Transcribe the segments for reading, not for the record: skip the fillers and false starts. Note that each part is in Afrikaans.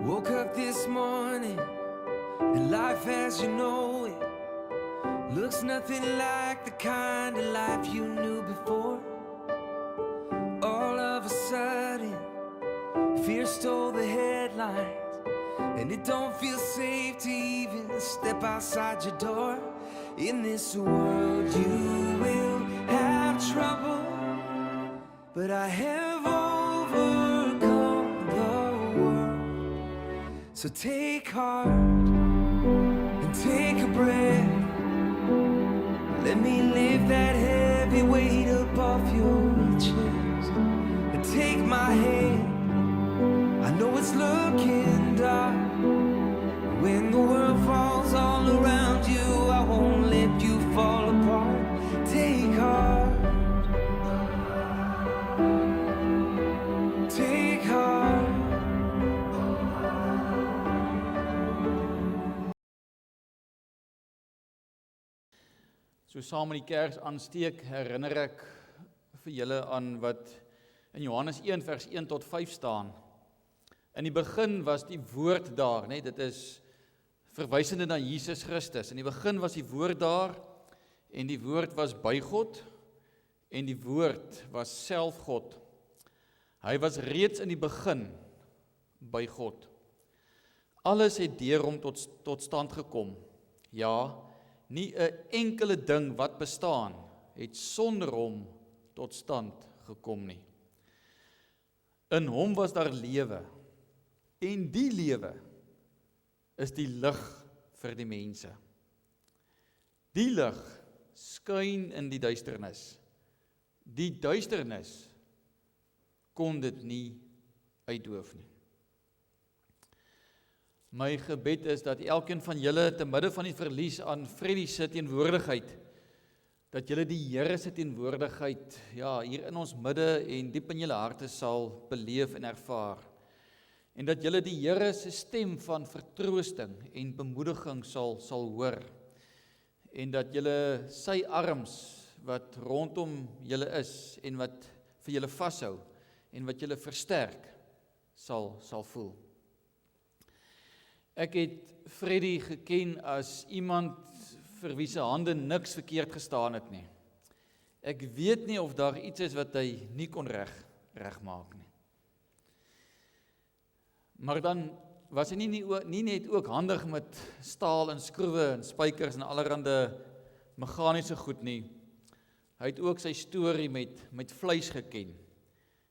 Woke up this morning, and life as you know it looks nothing like the kind of life you knew before. All of a sudden, fear stole the headlines, and it don't feel safe to even step outside your door. In this world you will have trouble, but I have overcome the world. So take heart and take a breath. Let me lift that heavy weight above your chest. And take my hand, I know it's looking dark. When the world falls all around you, I won't let you fall apart. Take heart, take heart. So saam met die kers aansteek herinner ek vir julle aan wat in Johannes 1 vers 1 tot 5 staan. In die begin was die woord daar, nee, dit is verwysende na Jesus Christus. In die begin was die woord daar en die woord was by God en die woord was self God. Hy was reeds in die begin by God. Alles het deur hom tot stand gekom. Ja, nie 'n enkele ding wat bestaan het sonder hom tot stand gekom nie. In hom was daar lewe, en die lewe is die lig vir die mense. Die lig skyn in die duisternis. Die duisternis kon dit nie uitdoof nie. My gebed is dat elkeen van julle te midde van die verlies aan Freddie se teenwoordigheid, dat julle die Here se teenwoordigheid hier in ons midde en diep in julle harte sal beleef en ervaar. En dat julle die Here se stem van vertroosting en bemoediging sal hoor. En dat julle sy arms wat rondom julle is en wat vir julle vashou en wat julle versterk sal voel. Ek het Freddie geken as iemand vir wie se hande niks verkeerd gestaan het nie. Ek weet nie of daar iets is wat hy nie kon regmaak nie. Maar dan was hy nie net ook handig met staal en skroewe en spykers en allerhande meganiese goed nie. Hy het ook sy storie met vleis geken.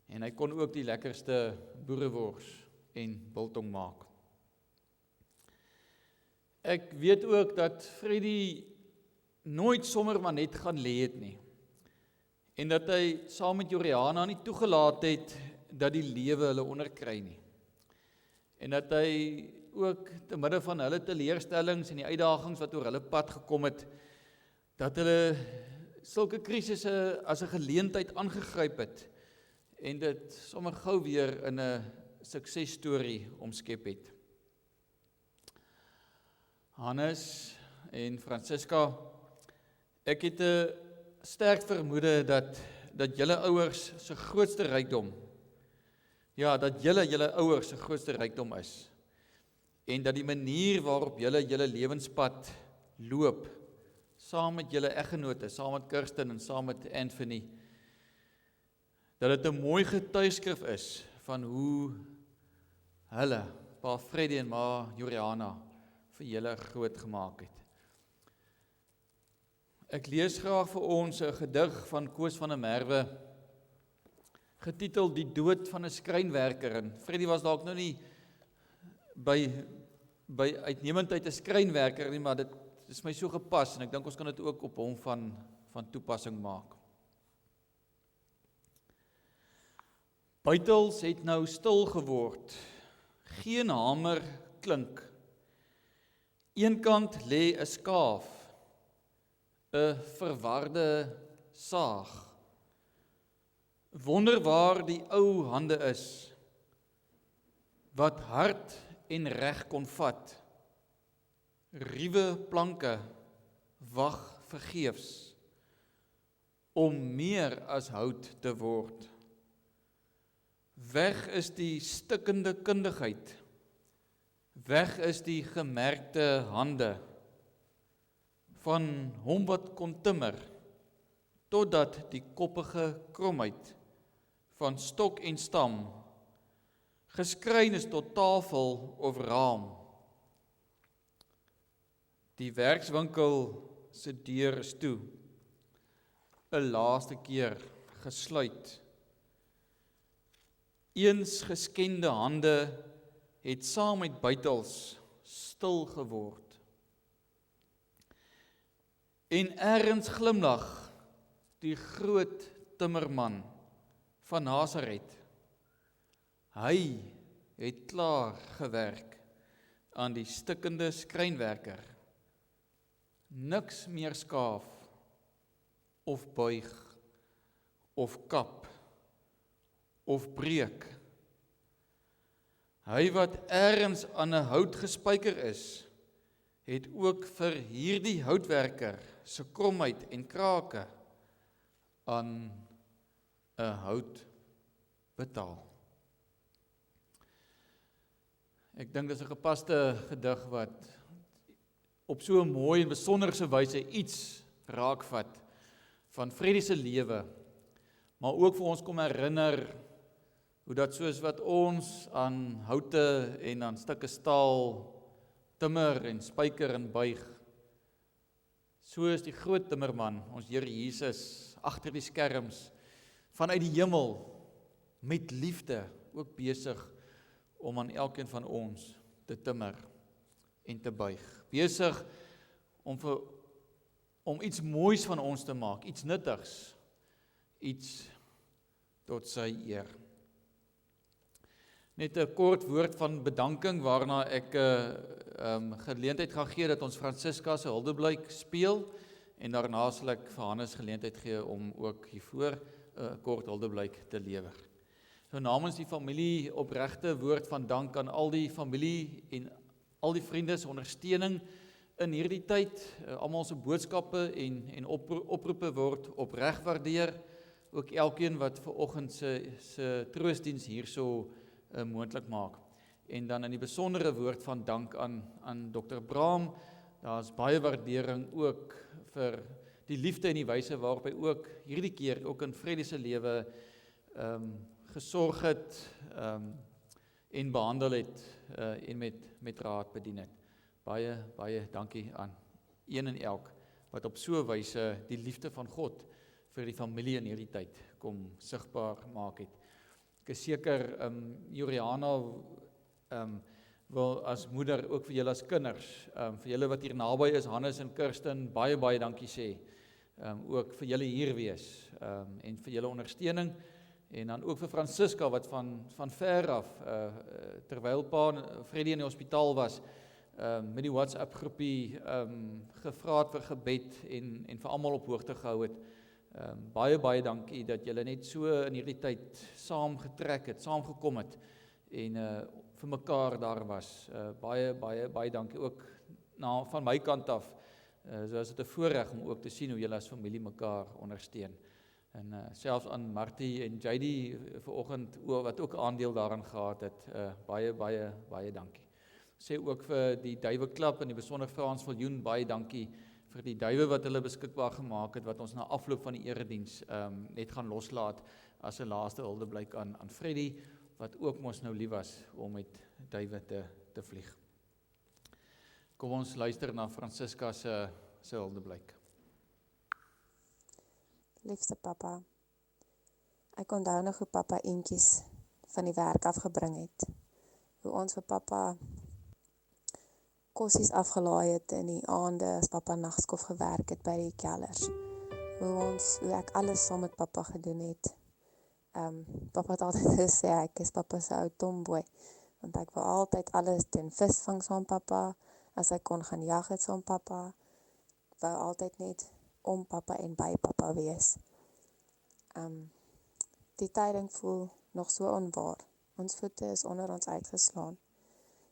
En hy kon ook die lekkerste boerewors en biltong maak. Ek weet ook dat Freddie nooit sommer maar net gaan lê het nie. En dat hy saam met Juliana nie toegelaat het dat die lewe hulle onderkry nie. En dat hy ook te midde van hulle teleurstellings en die uitdagings wat oor hulle pad gekom het, dat hulle sulke krisisse as 'n geleentheid aangegryp het en dit sommer gou weer in 'n suksesstorie omskep het. Hannes en Francisca, ek het 'n sterk vermoede dat julle ouers se grootste rykdom, dat julle ouers se grootste rykdom is, en dat die manier waarop julle lewenspad loop, saam met julle eggenote, saam met Kirsten en saam met Anthony, dat dit 'n mooi getuigskrif is van hoe hulle, pa Freddie en ma Juliana, vir julle groot gemaak het. Ek lees graag vir ons 'n gedig van Koos van der Merwe, getiteld Die dood van 'n skrynwerker. En Freddie was dalk nou nie by uitnemendheid 'n skrynwerker nie, maar dit is my so gepas en ek dink ons kan dit ook op hom van toepassing maak. Buitels het nou stil geword, geen hamer klink. Eenkant lê 'n skaaf, 'n verwarde saag. Wonder waar die ou hande is, wat hard en reg kon vat. Ruwe planke wag vergeefs, om meer as hout te word. Weg is die stikkende kundigheid, Weg is die gemerkte hande van hom wat kon timmer, totdat die koppige kromheid van stok en stam geskryn is tot tafel of raam. Die werkswinkel se deur is toe, 'n laaste keer gesluit. Eens geskende hande het saam met buitels stil geword. En ergens glimlag die groot timmerman van Nasaret. Hy het klaar gewerk aan die stikkende skrynwerker. Niks meer skaaf of buig of kap of breek. Hy wat ergens aan 'n hout gespyker is, het ook vir hierdie houtwerker se kromheid en krake aan 'n hout betaal. Ek dink dis 'n gepaste gedig wat op so 'n mooi en besonderse wyse iets raakvat van Freddie se lewe, maar ook vir ons kom herinner hoe dat soos wat ons aan houte en aan stukke staal timmer en spyker en buig, so is die groot timmerman, ons Here Jesus, agter die skerms vanuit die hemel met liefde ook besig om aan elkeen van ons te timmer en te buig. Besig om iets moois van ons te maak, iets nuttigs, iets tot sy eer. Net 'n kort woord van bedanking waarna ek geleentheid gaan gee dat ons Francisca se huldeblyk speel en daarna sal ek vir Hannes geleentheid gee om ook hiervoor 'n kort huldeblyk te lewer. So namens die familie opregte woord van dank aan al die familie en al die vriende se ondersteuning in hierdie tyd. Almal se boodskappe en oproepe word opreg waardeer. Ook elkeen wat ver oggend se troostdiens hierso moontlik maak. En dan in die besondere woord van dank aan Dr. Braam. Daar's baie waardering ook vir die liefde en die wyse waarop hy ook hierdie keer ook in Freddie se lewe gesorg het en behandel het en met raad bedien het. Baie dankie aan een en elk wat op so 'n wyse die liefde van God vir die familie in hierdie tyd kom sigbaar maak het. Ek is seker Juliana wil as moeder ook vir julle as kinders, vir julle wat hier naby is, Hannes en Kirsten, baie dankie sê. Ook vir julle hier wees en vir julle ondersteuning. En dan ook vir Francisca wat van ver af, terwyl pa Freddie in die hospitaal was, met die WhatsApp groepie gevra het vir gebed en vir almal op hoogte gehou het. Baie dankie dat julle net so in hierdie tyd saam getrek het, saam gekom het en vir mekaar daar was. Baie dankie ook van my kant af. So is dit 'n voorreg om ook te sien hoe julle as familie mekaar ondersteun. En selfs aan Martie en JD vanoggend wat ook aandeel daaraan gehad het. Baie dankie. Sê ook vir die Duiwe Klub en die besonder Frans Viljoen, baie dankie vir die duiwe wat hulle beskikbaar gemaak het, wat ons na afloop van die erediens net gaan loslaat as 'n laaste huldeblyk aan Freddie, wat ook mos nou lief was om met duiwe te vlieg. Kom ons luister na Francisca se huldeblyk. Liefste pappa, ek onthou nog hoe pappa eentjies van die werk afgebring het. Hoe ons vir pappa kossies afgelaai het in die aande as pappa nagskof gewerk het by die kellers. Hoe ek alles saam met pappa gedoen het. Pappa het altyd gesê ek is pappa se ou tomboy, want ek wou altyd alles doen, visvang saam pappa, as ek kon gaan jag het saam pappa, wou altyd net om pappa en by pappa wees. Die tyding voel nog so onwaar. Ons voete is onder ons uitgeslaan.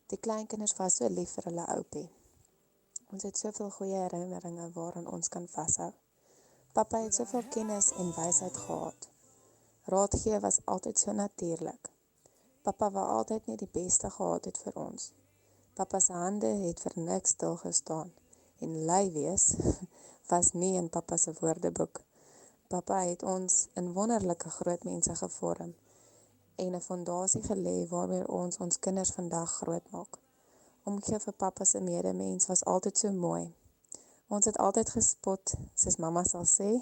Die kleinkinders was so lief vir hulle oupie. Ons het soveel goeie herinneringe waaraan ons kan vashou. Pappa het soveel kennis en wysheid gehad. Raad gee was altyd so natuurlik. Pappa wou altyd net die beste gehad het vir ons. Pappa se hande het vir niks stil gestaan en lui wees was nie in pappa se woordeboek. Pappa het ons in wonderlike groot mense gevorm en 'n fondasie gelê waarmee ons ons kinders vandag grootmaak. Omgee vir pappa se medemens was altyd so mooi. Ons het altyd gespot, soos mamma sal sê,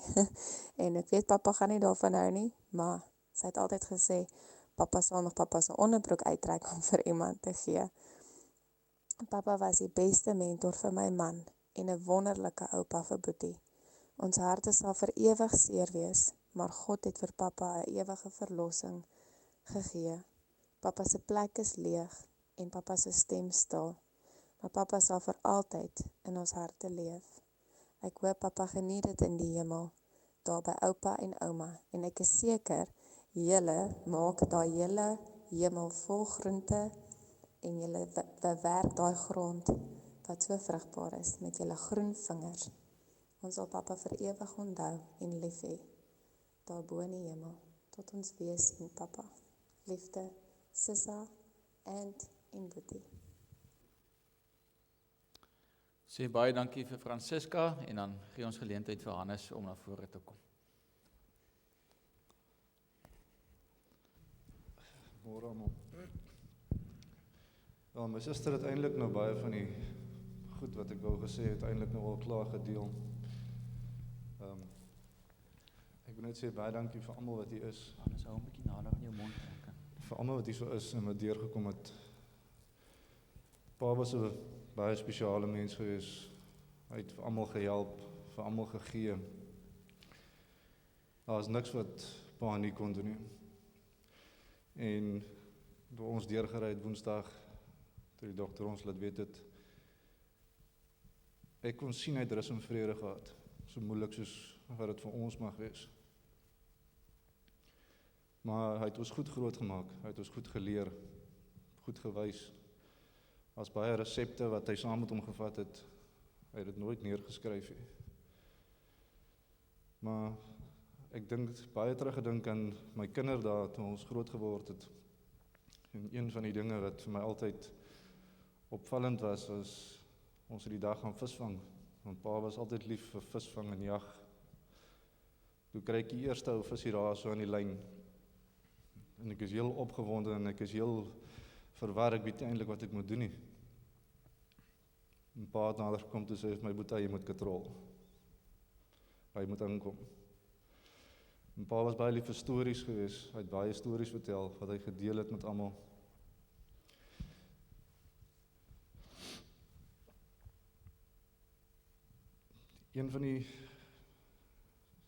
en ek weet pappa gaan nie daarvan hou nie, maar sy het altyd gesê, pappa sal nog pappa se onderbroek uittrek om vir iemand te gee. Pappa was die beste mentor vir my man en 'n wonderlike oupa vir Boetie. Ons harte sal vir ewig seer wees, maar God het vir pappa 'n ewige verlossing gegee. Pappa se plek is leeg en pappa se stem stil, maar pappa sal vir altyd in ons harte leef. Ek hoop pappa geniet dit in die hemel, daar by oupa en ouma, en ek is seker, julle maak daai hele hemel vol groente en julle bewerk daai grond wat so vrugbaar is met julle groen vingers. Ons sal pappa vir ewig onthou en lief hê, daar bo in die hemel, tot ons weer sien pappa. Liefde, Sissa, Ant en Boetie. Sê baie dankie vir Francisca en dan gee ons geleentheid vir Hannes om na vore te kom. Môre almal. Ja, my suster het eintlik nou baie van die goed wat ek wou gesê het eintlik nou al klaar gedeel. Ek wil net sê baie dankie vir almal wat hier is. Hannes, hou 'n bietjie nader aan jou mond. Vir almal wat hier so is en wat deurgekom het. Pa was 'n baie spesiale mens gewees. Hy het vir almal gehelp, vir almal gegee. Daar is niks wat pa nie kon doen nie. En toe ons deurgery het Woensdag, toe die dokter ons laat weet het, ek kon sien hy het rus en vrede gehad, so moeilik soos wat dit vir ons mag wees. Maar hy het ons goed groot gemaak, hy het ons goed geleer, goed gewys. Daar's baie resepte wat hy saam met hom gevat het, hy het dit nooit neergeskryf nie. Maar ek dink baie teruggedink aan my kinderdae toe ons groot geword het. En een van die dinge wat vir my altyd opvallend was ons het die dag gaan visvang. Want pa was altyd lief vir visvang en jag. Toe kry ek die eerste ou visie daar so aan die lyn. En ek is heel opgewonde en ek is heel verwar, ek weet nie eintlik wat ek moet doen nie. En pa het nader gekom toe sê my boetie, jy moet katrol. Hy moet aankom. En pa was baie lief vir stories gewees. Hy het baie stories vertel wat hy gedeel het met almal. Een van die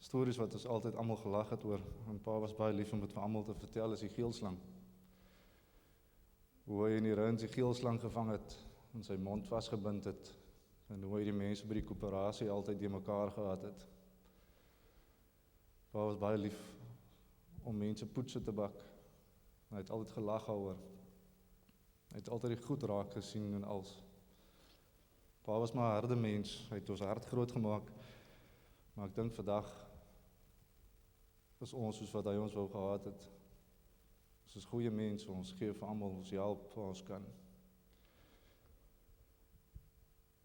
stories wat ons altyd almal gelag het oor, en pa was baie lief om dit vir almal te vertel, is die geelslang. Hoe hy in die ruins die geelslang gevang het en sy mond vasgebind het en hoe hy die mense by die koöperasie altyd die mekaar gehad het. Pa was baie lief om mense poetse te bak. Hy het altyd gelag daaroor. Hy het altyd die goed raak gesien en als. Pa was maar 'n harde mens, hy het ons hart groot gemaak, maar ek dink vandag is ons soos wat hy ons wou gehad het. Ons is goeie mense, ons gee vir almal, ons help waar ons kan.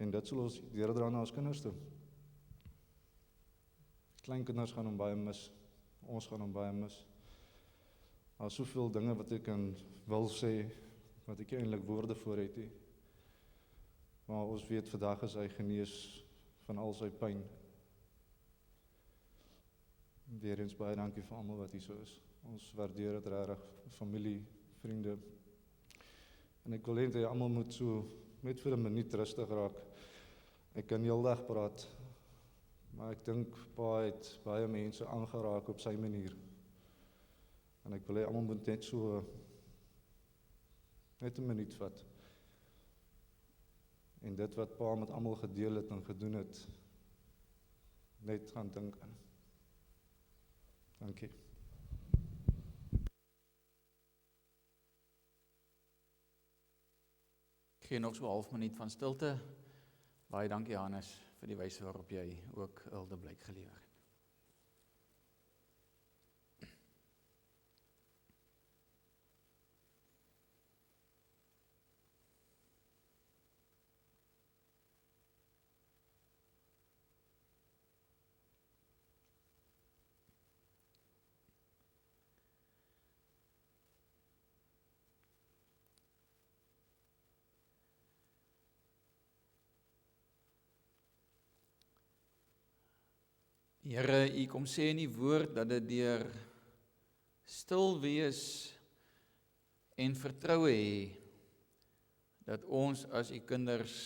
En dit sal ons deurdra na ons kinders toe. Kleinkinders gaan hom baie mis, ons gaan hom baie mis. Daar is soveel dinge wat ek wil sê, wat ek eintlik woorde voor het nie. Maar ons weet vandag is hy genees van al sy pyn. Weer eens baie dankie vir almal wat hier so is. Ons waardeer dit regtig, familie, vriende. En ek wil hê dat almal moet so net vir 'n minuut rustig raak. Ek kan heeldag praat, maar ek dink pa het baie mense aangeraak op sy manier. En ek wil hê almal moet net so net 'n minuut vat. En dit wat pa met almal gedeel het en gedoen het, net gaan dink aan. Dankie. Ek gee nog so 'n half minuut van stilte. Baie dankie Hannes vir die wyse waarop jy ook hulde blyk gelewer het. Here, U kom sê in die woord dat dit deur stil wees en vertroue hê dat ons as U kinders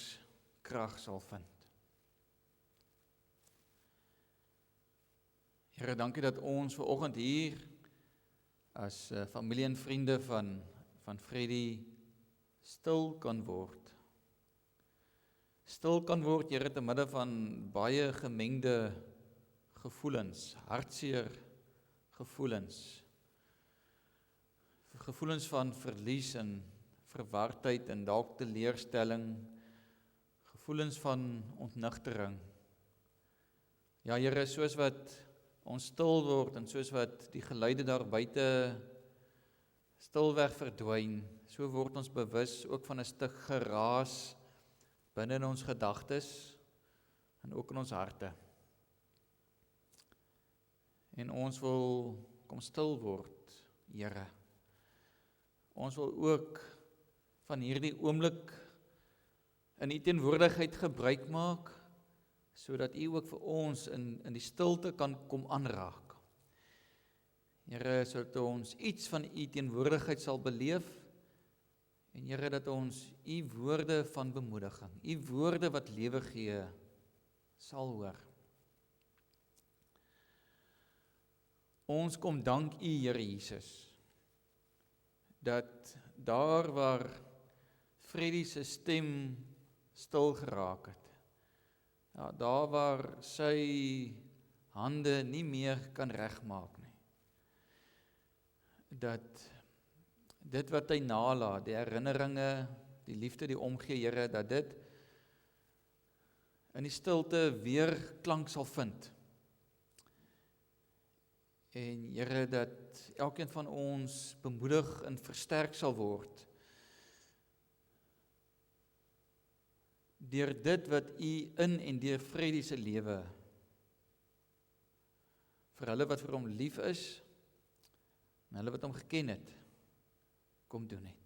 krag sal vind. Here, dankie dat ons vanoggend hier as familie en vriende van Freddy stil kan word. Stil kan word, Here, te midde van baie gemengde gevoelens, hartseer gevoelens. Gevoelens van verlies en verwardheid en dalk teleurstelling, gevoelens van ontnigtering. Ja, Here, soos wat ons stil word en soos wat die geluide daar buite stilweg verdwyn, so word ons bewus ook van 'n stuk geraas binne in ons gedagtes en ook in ons harte. En ons wil kom stil word, Here. Ons wil ook van hierdie oomblik in U teenwoordigheid gebruik maak, sodat U ook vir ons in die stilte kan kom aanraak. Here, sodat ons iets van U teenwoordigheid sal beleef, en Here, dat ons U woorde van bemoediging, U woorde wat lewe gee, sal hoor. Ons kom dank U, Here Jesus, dat daar waar Freddy se stem stil geraak het, ja, daar waar sy hande nie meer kan regmaak nie, dat dit wat hy nalaat, die herinneringe, die liefde, die omgee, Here, dat dit in die stilte weer klank sal vind. En Here, dat elkeen van ons bemoedig en versterk sal word deur dit wat U in en deur Freddy se lewe vir hulle wat vir hom lief is en hulle wat hom geken het, kom doen het.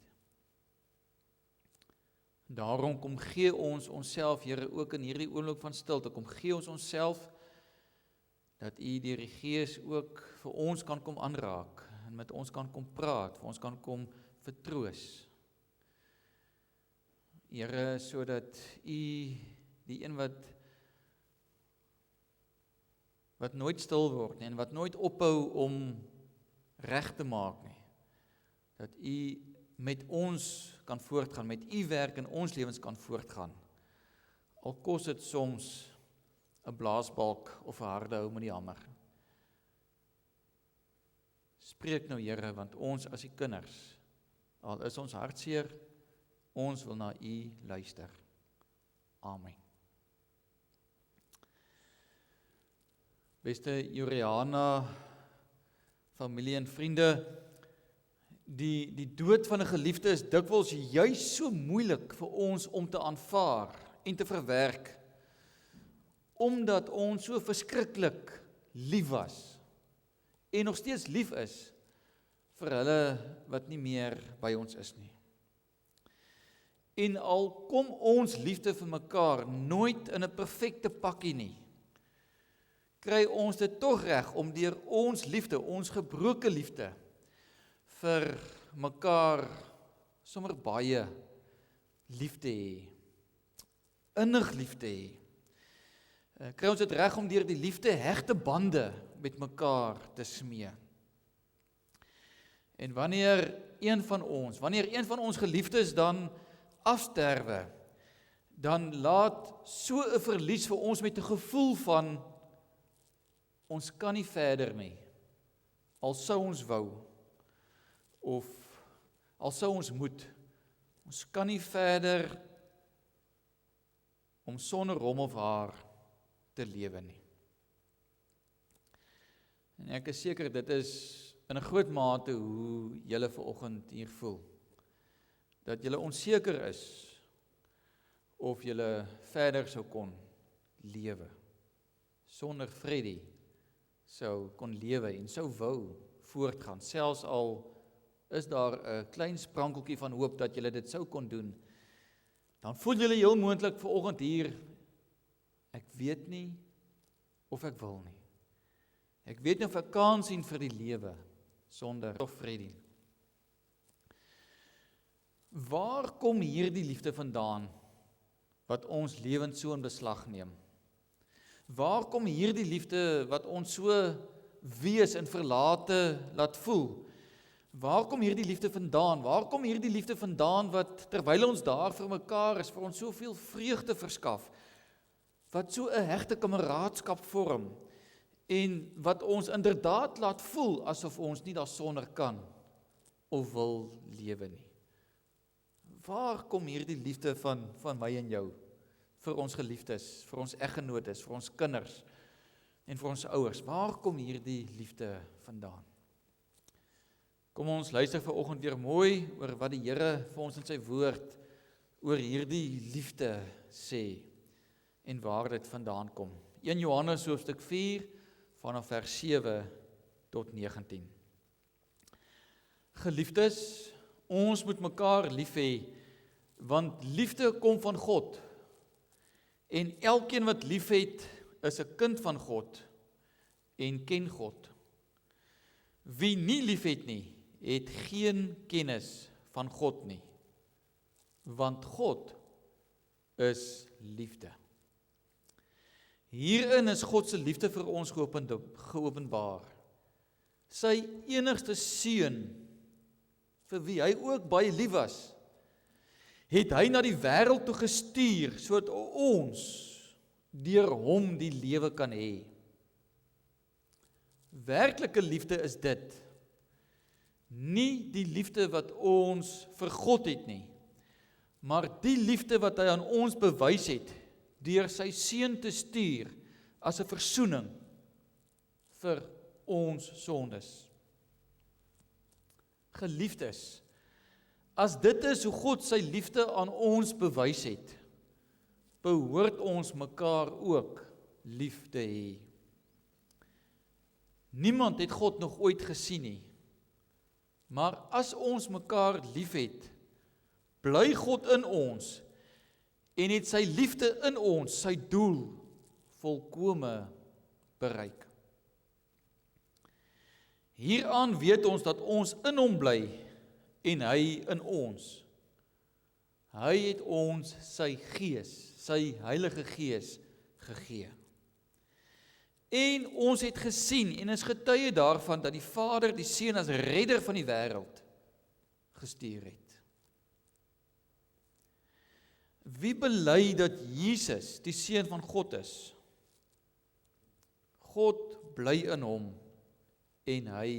Daarom kom gee ons onsself, Here, ook in hierdie oomblik van stilte, kom gee ons onsself dat U deur die Gees ook vir ons kan kom aanraak en met ons kan kom praat, vir ons kan kom vertroos. Here, sodat U die een wat nooit stil word nie, en wat nooit ophou om reg te maak nie, dat U met ons kan voortgaan, met U werk in ons lewens kan voortgaan. Al kos dit soms 'n blaasbalk of 'n harde hou met die hamer. Spreek nou, Here, want ons as die kinders, al is ons hartseer, ons wil na U luister. Amen. Beste Juliana, familie en vriende, die dood van 'n geliefde is dikwels juis so moeilik vir ons om te aanvaar en te verwerk, omdat ons so verskriklik lief was en nog steeds lief is vir hulle wat nie meer by ons is nie. En al kom ons liefde vir mekaar nooit in 'n perfekte pakkie nie, kry ons dit tog reg om deur ons liefde, ons gebroke liefde, vir mekaar sommer baie lief te hê, innig lief te hê. Kry ons dit reg om deur die liefde hegte bande met mekaar te smee. En wanneer een van ons geliefdes dan afsterwe, dan laat so 'n verlies vir ons met 'n gevoel van ons kan nie verder nie, al sou ons wou, of al sou ons moet, ons kan nie verder om sonder hom of haar te lewe nie. En ek is seker dit is in 'n groot mate hoe julle vanoggend hier voel. Dat julle onseker is of julle verder sou kon lewe. Sonder Freddy sou kon lewe en sou wou voortgaan, selfs al is daar 'n klein sprankeltjie van hoop dat julle dit sou kon doen, dan voel julle heel moontlik vanoggend hier, ek weet nie of ek wil nie. Ek weet nie of ek kan sien vir die lewe sonder of Freddie. Waar kom hierdie liefde vandaan wat ons lewens so in beslag neem? Waar kom hierdie liefde wat ons so wees en verlate laat voel? Waar kom hierdie liefde vandaan? Waar kom hierdie liefde vandaan wat terwyl ons daar vir mekaar is, vir ons soveel vreugde verskaf, wat so 'n hegte kameraadskap vorm en wat ons inderdaad laat voel asof ons nie daarsonder kan of wil lewe nie. Waar kom hierdie liefde van my en jou vir ons geliefdes, vir ons eggenotes, vir ons kinders en vir ons ouers? Waar kom hierdie liefde vandaan? Kom ons luister vanoggend weer mooi oor wat die Here vir ons in sy woord oor hierdie liefde sê en waar dit vandaan kom. 1 Johannes hoofstuk 4 vanaf vers 7 tot 19. Geliefdes, ons moet mekaar lief hê, want liefde kom van God. En elkeen wat liefhet, is 'n kind van God en ken God. Wie nie liefhet nie, het geen kennis van God nie, want God is liefde. Hierin is God se liefde vir ons geopenbaar. Sy enigste seun, vir wie hy ook baie lief was, het hy na die wêreld toe gestuur, sodat ons deur hom die lewe kan hê. Werklike liefde is dit, nie die liefde wat ons vir God het nie, maar die liefde wat hy aan ons bewys het, deur sy seun te stuur, as 'n versoening vir ons sondes. Geliefdes, as dit is hoe God sy liefde aan ons bewys het, behoort ons mekaar ook lief te hê. Niemand het God nog ooit gesien nie, maar as ons mekaar liefhet, bly God in ons en het sy liefde in ons sy doel volkome bereik. Hieraan weet ons dat ons in hom bly en hy in ons. Hy het ons sy Gees, sy Heilige Gees gegee. En ons het gesien en is getuie daarvan dat die Vader die Seun as redder van die wêreld gestuur het. Wie bely dat Jesus die Seun van God is? God bly in hom en hy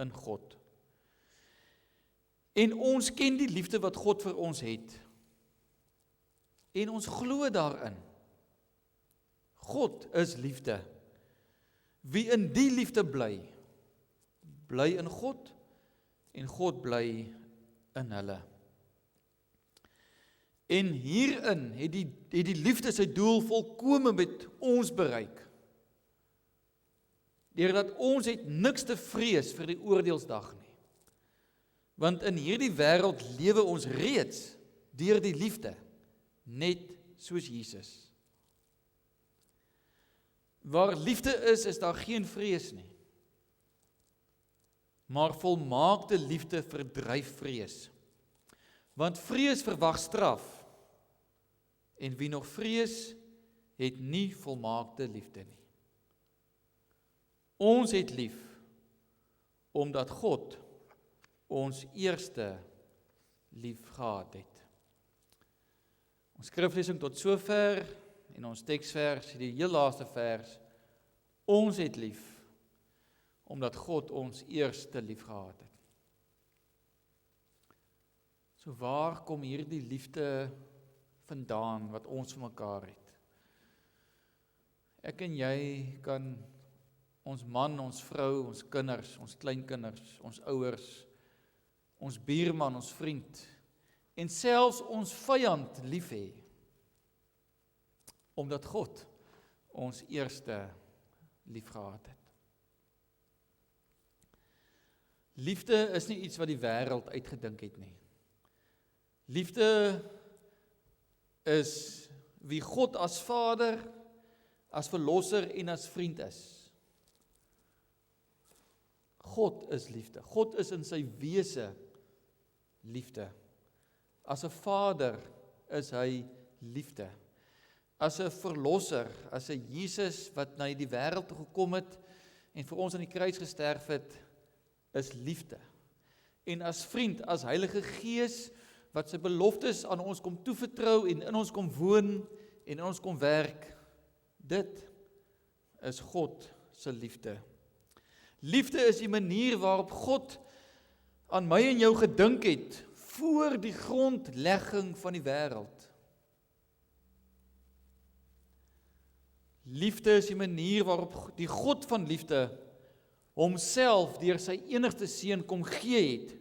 in God. En ons ken die liefde wat God vir ons het. En ons glo daarin. God is liefde. Wie in die liefde bly, bly in God en God bly in hulle. En hierin het die liefde sy doel volkome met ons bereik. Deurdat ons het niks te vrees vir die oordeelsdag nie. Want in hierdie wêreld lewe ons reeds deur die liefde, net soos Jesus. Waar liefde is daar geen vrees nie. Maar volmaakte liefde verdryf vrees. Want vrees verwag straf. En wie nog vrees, het nie volmaakte liefde nie. Ons het lief, omdat God ons eerste lief gehad het. Ons skriflesing tot sover en ons teksvers, die heel laaste vers, ons het lief, omdat God ons eerste lief gehad het. So waar kom hierdie liefde vandaan wat ons vir mekaar het? Ek en jy kan ons man, ons vrou, ons kinders, ons kleinkinders, ons ouers, ons buurman, ons vriend en selfs ons vyand lief hê, omdat God ons eerste lief gehad het. Liefde is nie iets wat die wêreld uitgedink het nie. Liefde is wie God as Vader, as Verlosser en as vriend is. God is liefde. God is in sy wese liefde. As 'n Vader is hy liefde. As 'n verlosser, as 'n Jesus wat na die wêreld toe gekom het en vir ons aan die kruis gesterf het, is liefde. En as vriend, as Heilige Gees wat sy beloftes aan ons kom toevertrou en in ons kom woon en in ons kom werk, dit is God se liefde. Liefde is die manier waarop God aan my en jou gedink het voor die grondlegging van die wêreld. Liefde is die manier waarop die God van liefde homself deur sy enigste seun kom gee het,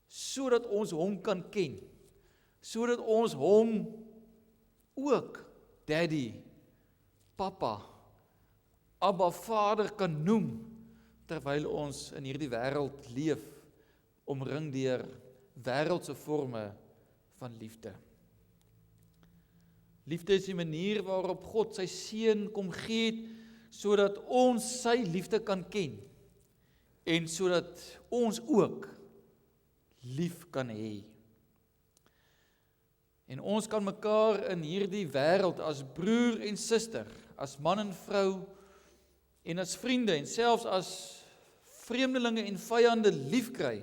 sodat ons hom kan ken, sodat ons hom ook Daddy, Papa, Abba Vader kan noem, terwyl ons in hierdie wêreld leef, omring deur wêreldse forme van liefde. Liefde is die manier waarop God sy seun kom gee het, sodat ons sy liefde kan ken, en sodat ons ook lief kan hê. En ons kan mekaar in hierdie wêreld as broer en suster, as man en vrou, en as vriende, en selfs as vreemdelinge en vyande liefkry,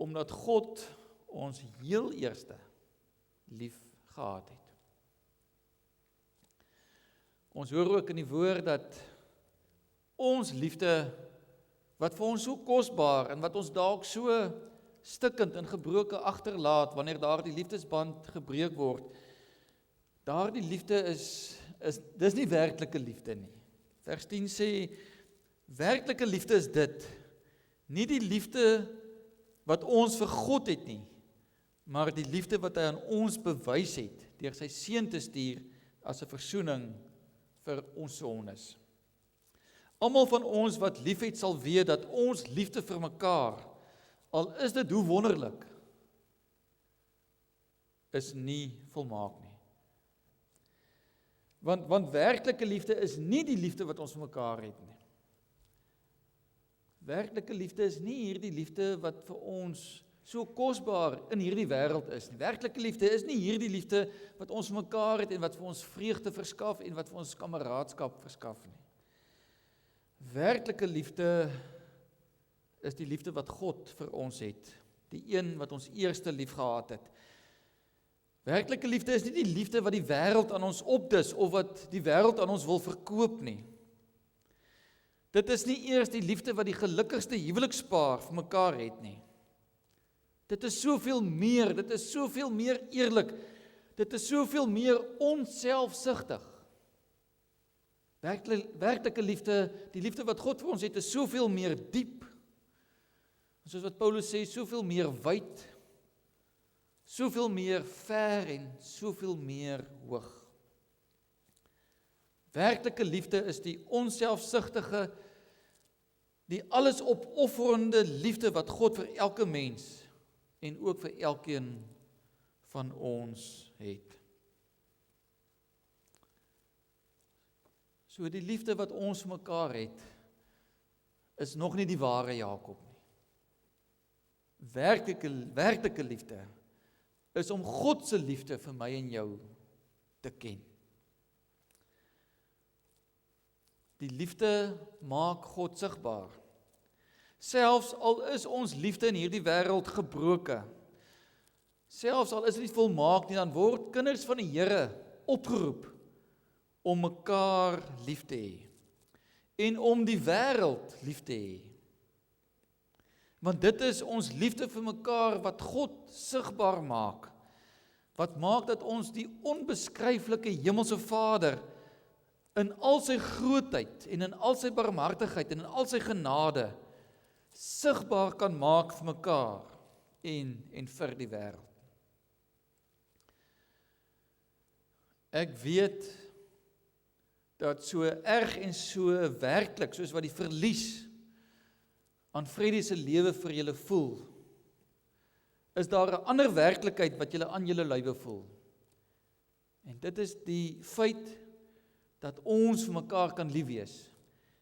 omdat God ons heel eerste lief gehad het. Ons hoor ook in die woord dat ons liefde, wat vir ons so kosbaar en wat ons dalk so stikkend en gebroke agterlaat, wanneer daardie liefdesband gebreek word, daardie liefde dis nie werklike liefde nie. Vers 10 sê, werklike liefde is dit, nie die liefde wat ons vir God het nie, maar die liefde wat hy aan ons bewys het, deur sy seun te stuur as 'n versoening vir ons sondes. Almal van ons wat liefhet sal weet dat ons liefde vir mekaar, al is dit hoe wonderlik, is nie volmaak nie. Want werklike liefde is nie die liefde wat ons vir mekaar het nie. Werklike liefde is nie hierdie liefde wat vir ons so kosbaar in hierdie wêreld is nie. Werklike liefde is nie hierdie liefde wat ons vir mekaar het en wat vir ons vreugde verskaf en wat vir ons kameraadskap verskaf nie. Werklike liefde is die liefde wat God vir ons het, die een wat ons eerste lief gehad het. Werklike liefde is nie die liefde wat die wêreld aan ons opdis of wat die wêreld aan ons wil verkoop nie. Dit is nie eers die liefde wat die gelukkigste huwelikspaar vir mekaar het nie. Dit is soveel meer, dit is soveel meer eerlik, dit is soveel meer onselfsugtig. Werklike liefde, die liefde wat God vir ons het, is soveel meer diep. Soos wat Paulus sê, soveel meer wyd, soveel meer ver en soveel meer hoog. Werklike liefde is die onselfsugtige, die alles opofferende liefde wat God vir elke mens en ook vir elkeen van ons het. So die liefde wat ons vir mekaar het, is nog nie die ware Jakob nie. Werklike liefde is om God se liefde vir my en jou te ken. Die liefde maak God sigbaar. Selfs al is ons liefde in hierdie wêreld gebroke, selfs al is dit nie volmaak nie, dan word kinders van die Here opgeroep om mekaar lief te hê en om die wêreld lief te hê. Want dit is ons liefde vir mekaar wat God sigbaar maak, wat maak dat ons die onbeskryflike hemelse Vader in al sy grootheid en in al sy barmhartigheid en in al sy genade sigbaar kan maak vir mekaar en vir die wêreld. Ek weet dat so erg en so werklik, soos wat die verlies aan Freddie se lewe vir julle voel, is daar 'n ander werklikheid wat julle aan julle lywe voel. En dit is die feit dat ons vir mekaar kan lief wees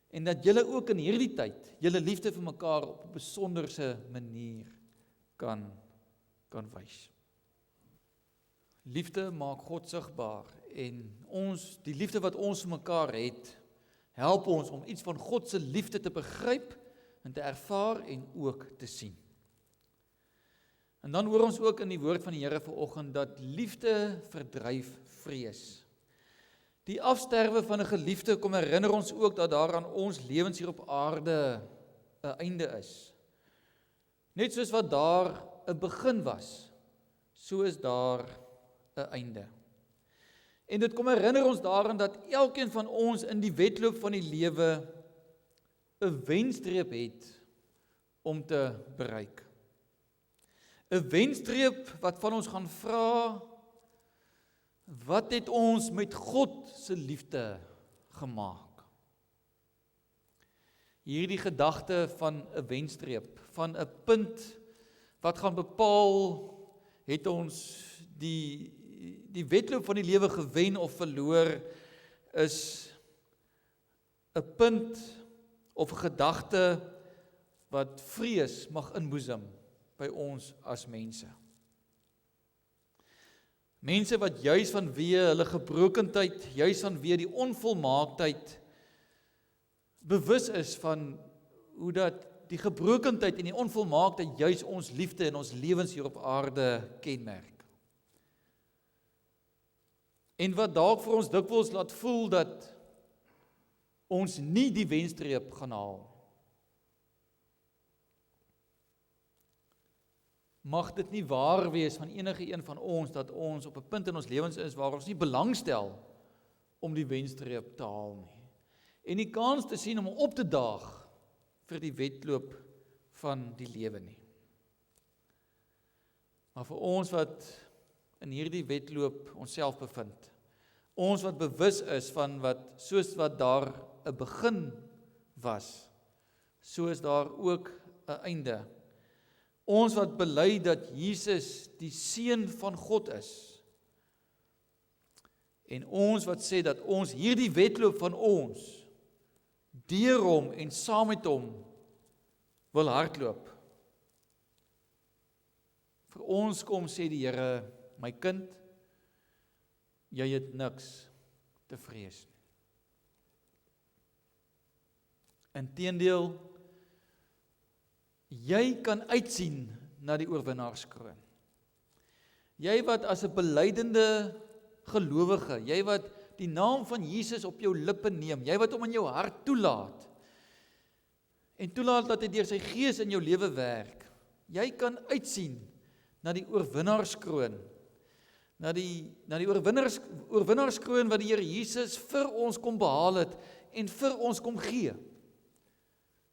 en dat julle ook in hierdie tyd julle liefde vir mekaar op 'n besonderse manier kan wys. Liefde maak God sigbaar en die liefde wat ons vir mekaar het, help ons om iets van God se liefde te begryp en te ervaar en ook te sien. En dan hoor ons ook in die woord van die Here vanoggend dat liefde verdryf vrees. Die afsterwe van 'n geliefde kom herinner ons ook dat daar aan ons lewens hier op aarde 'n einde is. Net soos wat daar 'n begin was, so is daar 'n einde. En dit kom herinner ons daaraan dat elkeen van ons in die wedloop van die lewe 'n wenstreep het om te bereik. 'n wenstreep wat van ons gaan vra, wat het ons met God se liefde gemaak? Hierdie gedagte van 'n wenstreep, van 'n punt wat gaan bepaal, het ons die wedloop van die lewe gewen of verloor, is 'n punt of 'n gedagte wat vrees mag inboesem by ons as mense. Mense wat juis vanweë hulle gebrokendheid, juis vanweë die onvolmaaktheid bewus is van hoe dat die gebrokendheid en die onvolmaaktheid juis ons liefde en ons lewens hier op aarde kenmerk. En wat dalk vir ons dikwels laat voel dat ons nie die wenstreep gaan haal. Mag dit nie waar wees van enige een van ons dat ons op 'n punt in ons lewens is waar ons nie belangstel om die wenstreep te haal nie. En die kans te sien om op te daag vir die wedloop van die lewe nie. Maar vir ons wat in hierdie wedloop onsself bevind, ons wat bewus is van soos wat daar 'n begin was, so is daar ook 'n einde. Ons wat bely dat Jesus die Seun van God is, en ons wat sê dat ons hierdie wedloop van ons deur hom en saam met hom wil hardloop. Vir ons kom sê die Here, my kind, jy het niks te vrees nie. Inteendeel, jy kan uitsien na die oorwinnaarskroon. Jy wat as 'n belydende gelowige, jy wat die naam van Jesus op jou lippe neem, jy wat hom in jou hart toelaat, en toelaat dat hy deur sy gees in jou lewe werk, jy kan uitsien na die oorwinnaarskroon, na die oorwinnaarskroon wat die Here Jesus vir ons kom behaal het en vir ons kom gee,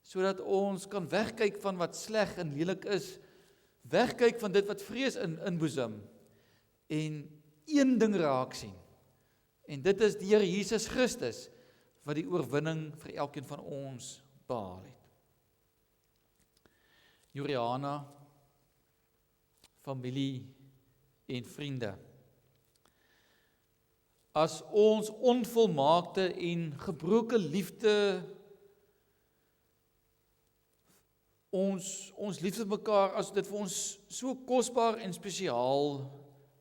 sodat ons kan wegkyk van wat sleg en lelik is, wegkyk van dit wat vrees inboesem, en een ding raak sien, en dit is die Here Jesus Christus, wat die oorwinning vir elkeen van ons behaal het. Juliana, familie en vriende, as ons onvolmaakte en gebroke liefde ons liefde vir mekaar, as dit vir ons so kosbaar en spesiaal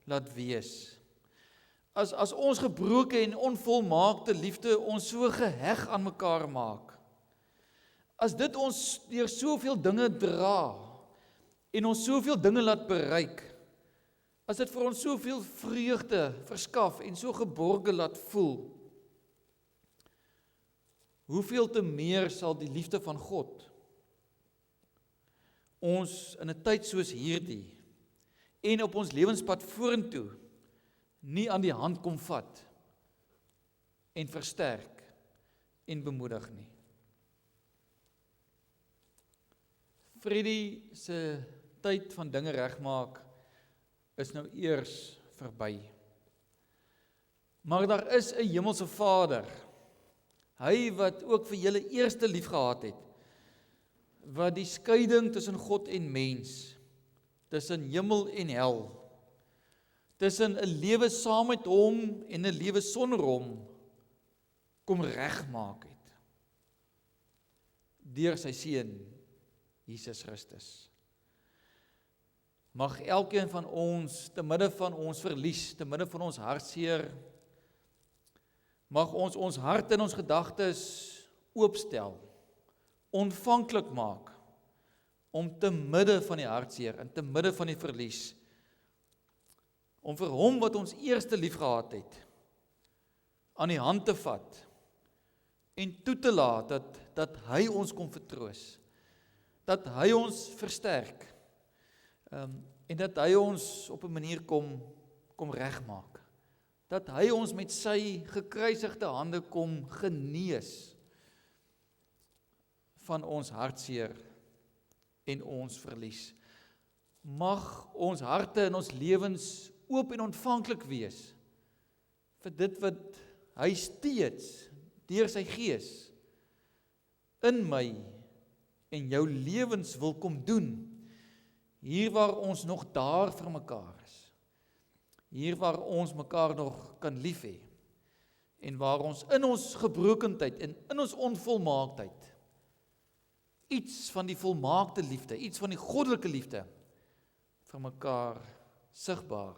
laat wees. As ons gebroke en onvolmaakte liefde ons so geheg aan mekaar maak. As dit ons deur soveel dinge dra en ons soveel dinge laat bereik. As dit vir ons soveel vreugde verskaf en so geborge laat voel. Hoeveel te meer sal die liefde van God ons in 'n tyd soos hierdie en op ons lewenspad vorentoe nie aan die hand kom vat en versterk en bemoedig nie. Freddie se tyd van dinge regmaak is nou eers verby. Maar daar is 'n hemelse Vader, hy wat ook vir julle eerste lief gehad het, wat die skeiding tussen God en mens, tussen hemel en hel, tussen 'n lewe saam met hom en 'n lewe sonder hom, kom regmaak het. deur sy seun Jesus Christus. Mag elkeen van ons, te midde van ons verlies, te midde van ons hartseer, mag ons hart en ons gedagtes oopstel, ontvanklik maak, om te midde van die hartseer en te midde van die verlies, om vir hom wat ons eerste lief gehad het, aan die hand te vat, en toe te laat dat hy ons kom vertroos, dat hy ons versterk, en dat hy ons op 'n manier kom regmaak, dat hy ons met sy gekruisigde hande kom genees van ons hartseer en ons verlies. Mag ons harte en ons lewens oop en ontvanklik wees vir dit wat hy steeds deur sy Gees in my en jou lewens wil kom doen, hier waar ons nog daar vir mekaar is, hier waar ons mekaar nog kan lief hê, en waar ons in ons gebrokendheid en in ons onvolmaaktheid iets van die volmaakte liefde, iets van die goddelike liefde vir mekaar sigbaar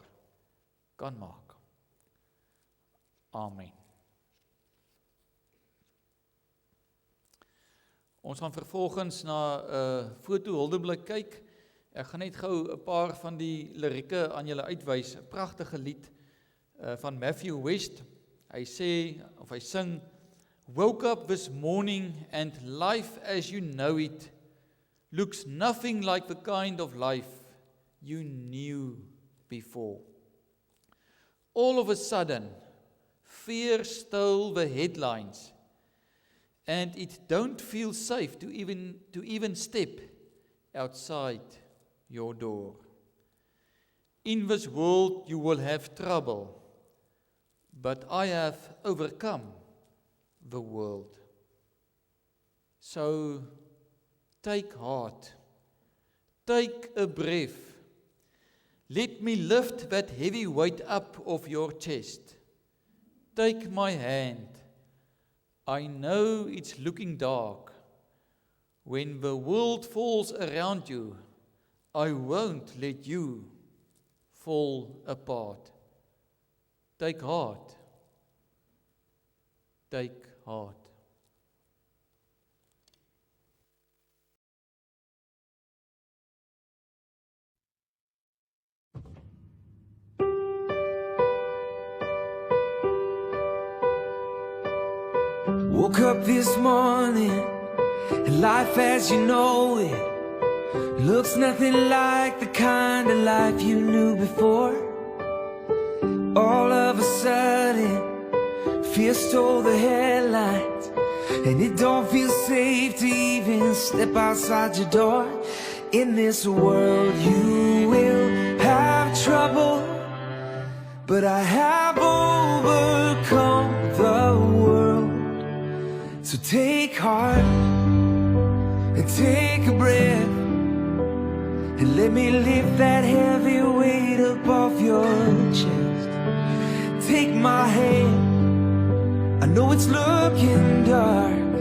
kan maak. Amen. Ons gaan vervolgens na 'n foto-huldeblyk kyk. Ek gaan net gou 'n paar van die lirieke aan julle uitwys. 'n Pragtige lied van Matthew West. Hy sê, of hy sing, "Woke up this morning and life as you know it looks nothing like the kind of life you knew before. All of a sudden, fear stole the headlines, and it don't feel safe to even step outside your door. In this world you will have trouble, but I have overcome the world. So take heart, take a breath. Let me lift that heavy weight up of your chest. Take my hand. I know it's looking dark. When the world falls around you, I won't let you fall apart. Take heart. Take heart." Woke up this morning, and life as you know it looks nothing like the kind of life you knew before. All of a sudden, fear stole the headlines, and it don't feel safe to even step outside your door. In this world you will have trouble, but I have overcome the world. So take heart and take a breath, and let me lift that heavy weight above your chest. Take my hand, I know it's looking dark,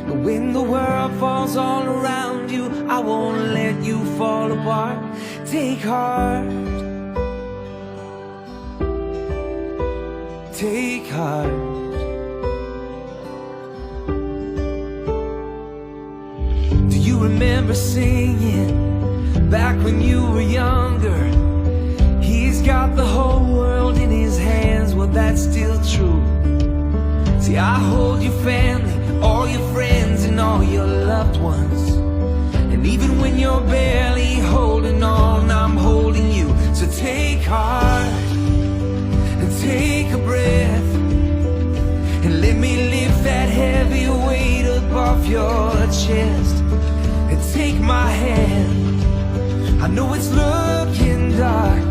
but when the world falls all around you, I won't let you fall apart. Take heart, take heart. Remember singing back when you were younger, he's got the whole world in his hands? Well, that's still true. See, I hold your family, all your friends and all your loved ones, and even when you're barely holding on, I'm holding you. So take heart and take a breath, and let me lift that heavy weight above your chest. Take my hand, I know it's looking dark,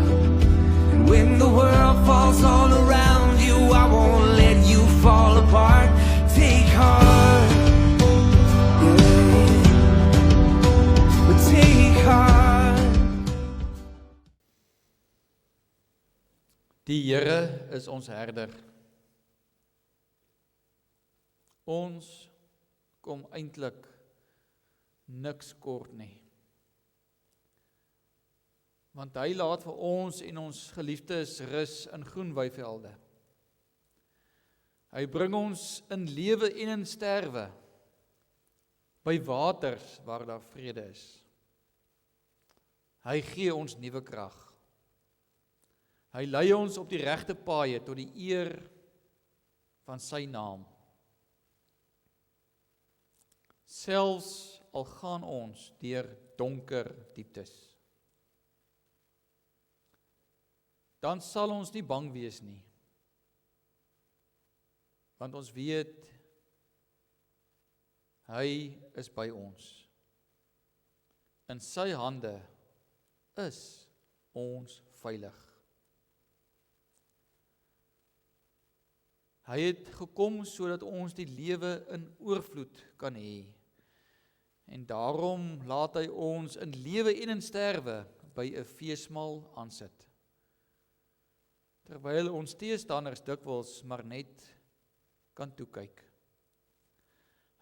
and when the world falls all around you, I won't let you fall apart. Take heart, yeah. But take heart. Die Here is ons herder. Ons kom eintlik niks kort nie. Want hy laat vir ons en ons geliefdes rus in groen weivelde. Hy bring ons in lewe en in sterwe, by waters waar daar vrede is. Hy gee ons nuwe krag. Hy lei ons op die regte paaie tot die eer van sy naam. Selfs al gaan ons deur donker dieptes, dan sal ons nie bang wees nie, want ons weet, hy is by ons. In sy hande is ons veilig. Hy het gekom sodat ons die lewe in oorvloed kan hê. En daarom laat hy ons in lewe en in sterwe by 'n feesmaal aansit. Terwyl ons teestanders dikwels maar net kan toekyk.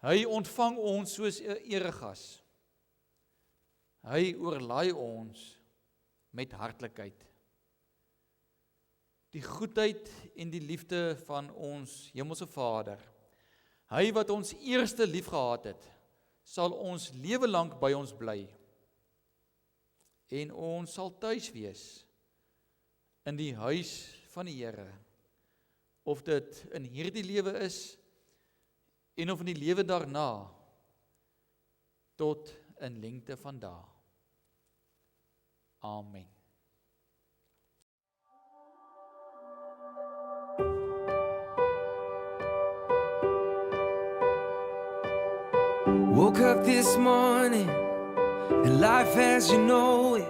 Hy ontvang ons soos 'n eregas. Hy oorlaai ons met hartlikheid. Die goedheid en die liefde van ons Hemelse Vader, hy wat ons eerste lief gehad het, sal ons lewe lank by ons bly. En ons sal tuis wees in die huis van die Here, of dit in hierdie lewe is, en of in die lewe daarna, tot in lengte van dae. Amen. Woke up this morning, and life as you know it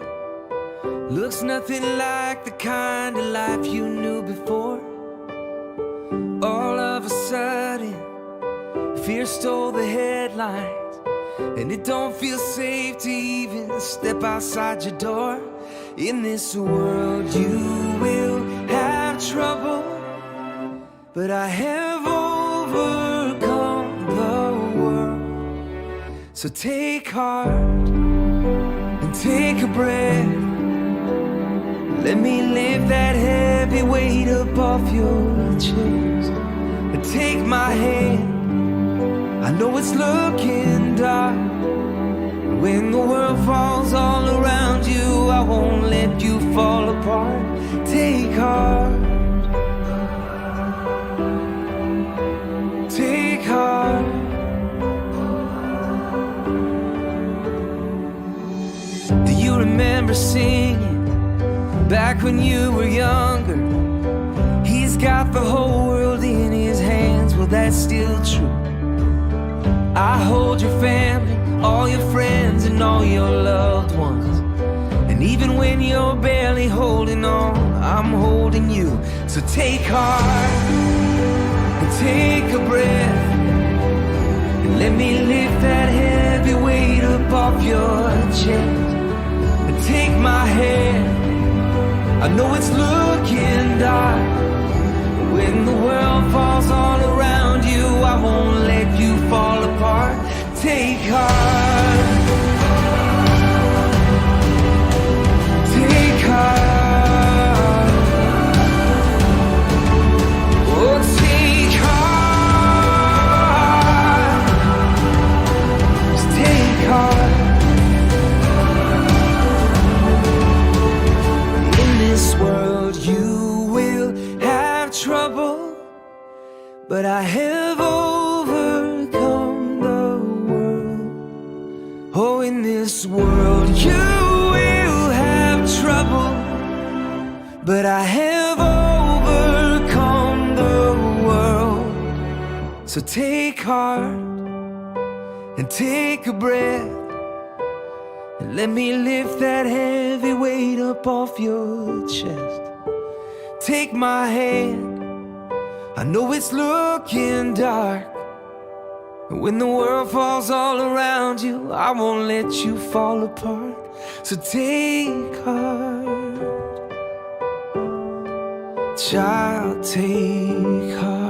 looks nothing like the kind of life you knew before. All of a sudden, fear stole the headlines, and it don't feel safe to even step outside your door. In this world you will have trouble, but I have overcome the world. So take heart and take a breath. Let me lift that heavy weight up off your chest. And take my hand, I know it's looking dark. When the world falls all around you, I won't let you fall apart. Take heart, take heart. Do you remember singing back when you were younger? He's got the whole world in his hands. Well, that's still true. I hold your family, all your friends, and all your loved ones. And even when you're barely holding on, I'm holding you. So take heart and take a breath, and let me lift that heavy weight up off your chest. And take my hand, I know it's looking dark. When the world falls all around you, I won't let you fall apart. Take heart, take heart. Oh, take heart, just take heart. In this world you will have trouble, but I have overcome the world. Oh, in this world you will have trouble, but I have overcome the world. So take heart and take a breath, and let me lift that heavy weight up off your chest. Take my hand, I know it's looking dark. And when the world falls all around you, I won't let you fall apart. So take heart, child, take heart.